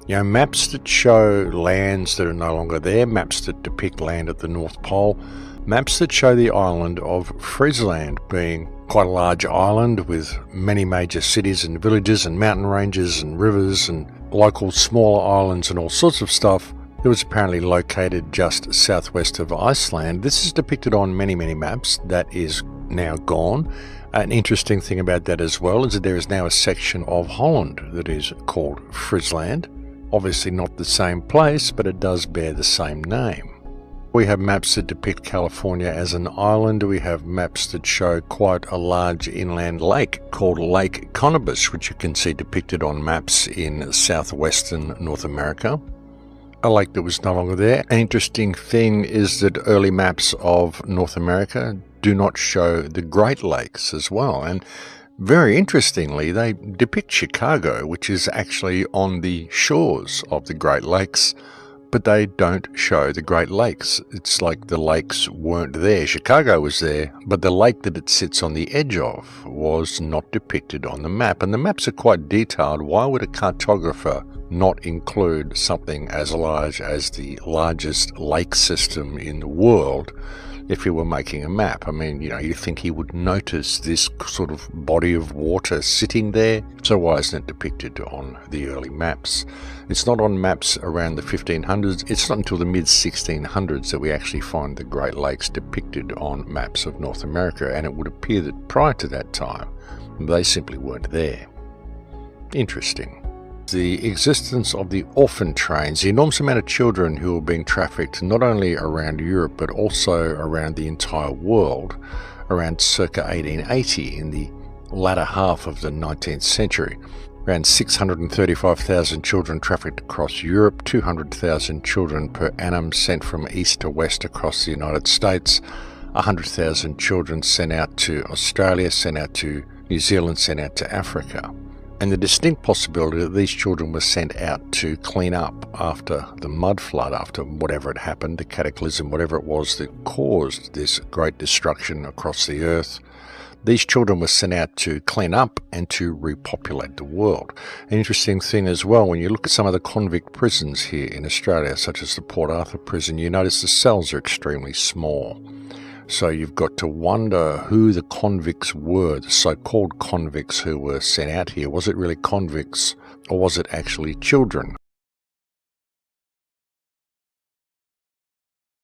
Maps that show lands that are no longer there, maps that depict land at the North Pole, maps that show the island of Friesland being quite a large island with many major cities and villages and mountain ranges and rivers and local smaller islands and all sorts of stuff. It was apparently located just southwest of Iceland. This is depicted on many maps. That is now gone. An interesting thing about that as well is that there is now a section of Holland that is called Friesland. Obviously not the same place, but it does bear the same name. We have maps that depict California as an island. We have maps that show quite a large inland lake called Lake Connobus, which you can see depicted on maps in southwestern North America. A lake that was no longer there. An interesting thing is that early maps of North America do not show the Great Lakes as well. And very interestingly, they depict Chicago, which is actually on the shores of the Great Lakes, but they don't show the Great Lakes. It's like the lakes weren't there. Chicago was there, but the lake that it sits on the edge of was not depicted on the map. And the maps are quite detailed. Why would a cartographer not include something as large as the largest lake system in the world if he were making a map? I mean, you think he would notice this sort of body of water sitting there. So why isn't it depicted on the early maps? It's not on maps around the 1500s. It's not until the mid-1600s that we actually find the Great Lakes depicted on maps of North America, and it would appear that prior to that time, they simply weren't there. Interesting. The existence of the orphan trains, the enormous amount of children who were being trafficked not only around Europe but also around the entire world around circa 1880 in the latter half of the 19th century. Around 635,000 children trafficked across Europe, 200,000 children per annum sent from east to west across the United States, 100,000 children sent out to Australia, sent out to New Zealand, sent out to Africa. And the distinct possibility that these children were sent out to clean up after the mud flood, after whatever had happened, the cataclysm, whatever it was that caused this great destruction across the earth. These children were sent out to clean up and to repopulate the world. An interesting thing as well, when you look at some of the convict prisons here in Australia, such as the Port Arthur prison, you notice the cells are extremely small. So you've got to wonder who the convicts were, the so-called convicts who were sent out here. Was it really convicts, or was it actually children?